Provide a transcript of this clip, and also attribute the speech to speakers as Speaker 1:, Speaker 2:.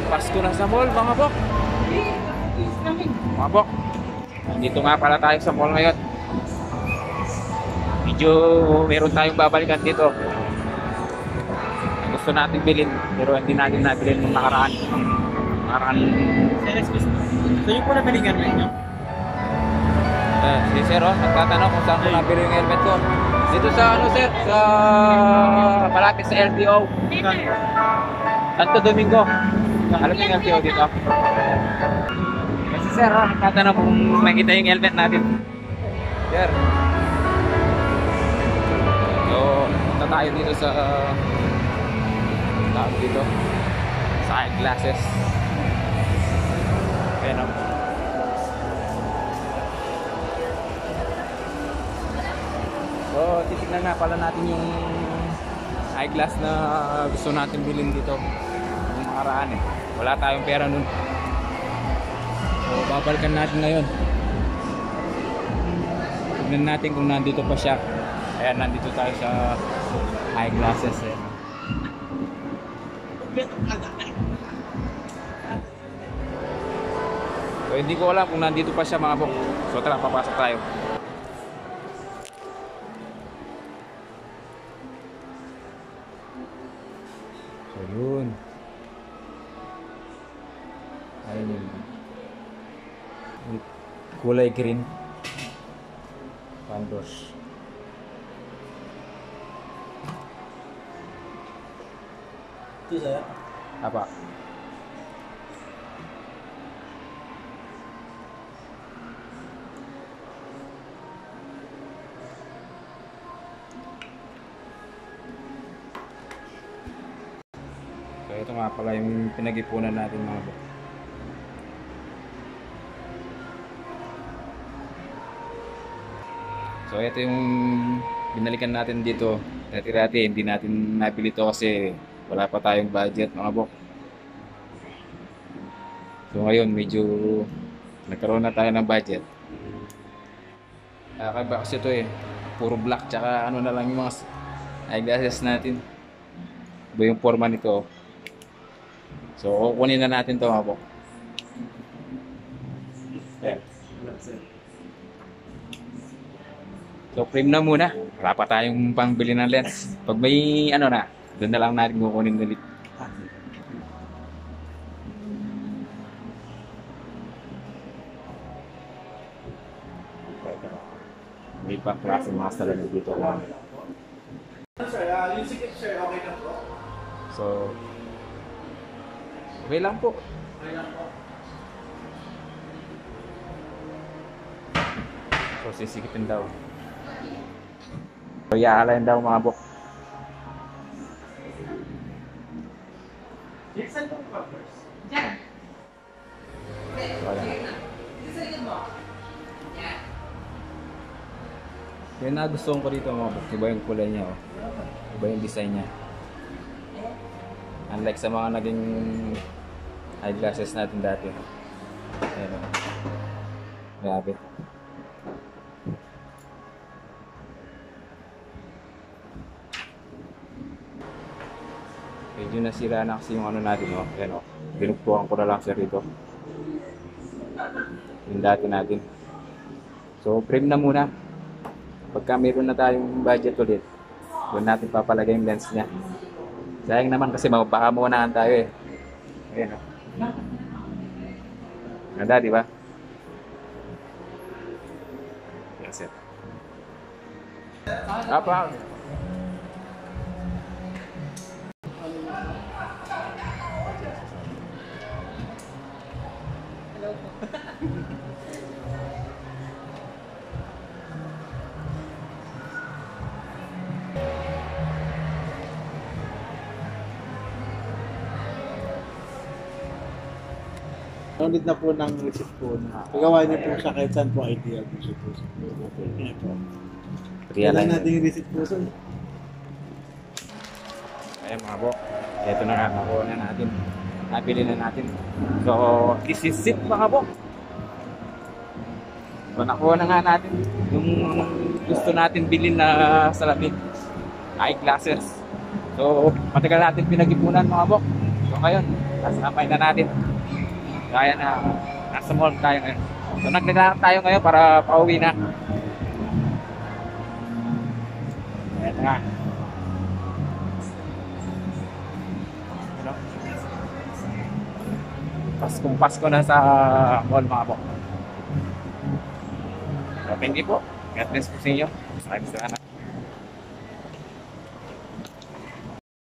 Speaker 1: Pasko na sa mall mga bok. Mga bok, dito nga pala tayo sa mall ngayon. Medyo meron tayong babalikan dito. Gusto natin bilhin pero hindi natin nabilin nung nakaraan.
Speaker 2: So yung po na binigyan mo inyo?
Speaker 1: Si sir, nagtatanong kung saan ko nabili yung helmet ko. Dito sa ano sir, sa malapit sa LTO. Santo Domingo. Alam niyo yung LTO dito? Kasi sir, nagtatanong kung makita yung helmet natin. Sir. So, punta tayo dito sa tawag dito sa eyeglasses. Ayan o. So, titignan na pala natin yung eyeglass na gusto natin bilhin dito yung nakaraan eh. Wala tayong pera nun. So, babalikan natin ngayon. Tignan natin kung nandito pa siya. Ayan, nandito tayo sa eyeglasses eh. So, hindi ko alam kung nandito pa siya mga bok. So, tara, papasok tayo. So, yun. Ayun yun. Kulay green. Pandos.
Speaker 2: Ito sir?
Speaker 1: Apa? So ito nga pala yung pinag-ipunan natin mga bok. So ito yung binalikan natin dito. Dati-dati hindi natin nabili ito kasi wala pa tayong budget mga bok. So ngayon medyo nagkaroon na tayo ng budget. Kaya kasi ito eh, puro black tsaka ano na lang yung mga eyeglasses natin. Iba yung forma nito. So kukunin na natin ito mga bok. Yeah. So frame na muna. Wala pa tayong pangbili ng lens. Pag may ano na, doon na lang natin kukunin ulit. May pa klase mga salamin dito.
Speaker 2: Yung sikip sir, okay na po?
Speaker 1: So, okay lang po.
Speaker 2: Okay lang po.
Speaker 1: So, sisikipin daw. So, iaalayin daw mga bok.
Speaker 2: Saan po ba first?
Speaker 3: Diyan.
Speaker 1: So, ayan.
Speaker 3: Dito sa likod mo. Yan.
Speaker 1: Yung nagustuhan ko dito mga bok, iba yung kulay niya. Oh. Iba yung design niya. Unlike sa mga naging eyeglasses natin dati. Ayan o. Grabe. Medyo nasira na kasi yung ano natin o. Ayan o. Binugtuhan ko na lang siya rito. Yung dati natin. So frame na muna. Pagka meron na tayong budget ulit, doon natin papalagay yung lens niya. Sayang naman kasi baka maunahan tayo eh. Ayan o. Ganda, di ba? Yes, sir. Apa?
Speaker 3: Hello po.
Speaker 2: No need na po ng receipt po. Pagawa niyo po siya kahit saan po ideal po siya po. Okay po. Kailan natin yung receipt po sir?
Speaker 1: Ayan mga bok. Ito na nga, nakuha na natin. Nabili na natin. So, this is it mga bok. So, nakuha na nga natin yung gusto natin bilhin na salamin. Eyeglasses. So, matagal natin pinag-ipunan mga bok. So, ngayon, nasamay na natin. Kaya na, nasa mall tayo ngayon. So naglalakad tayo ngayon para pauwi na. Ayan na nga. Ano? Pasko na sa mall mga po. So thank you po. God bless po sa inyo. Maraming salamat.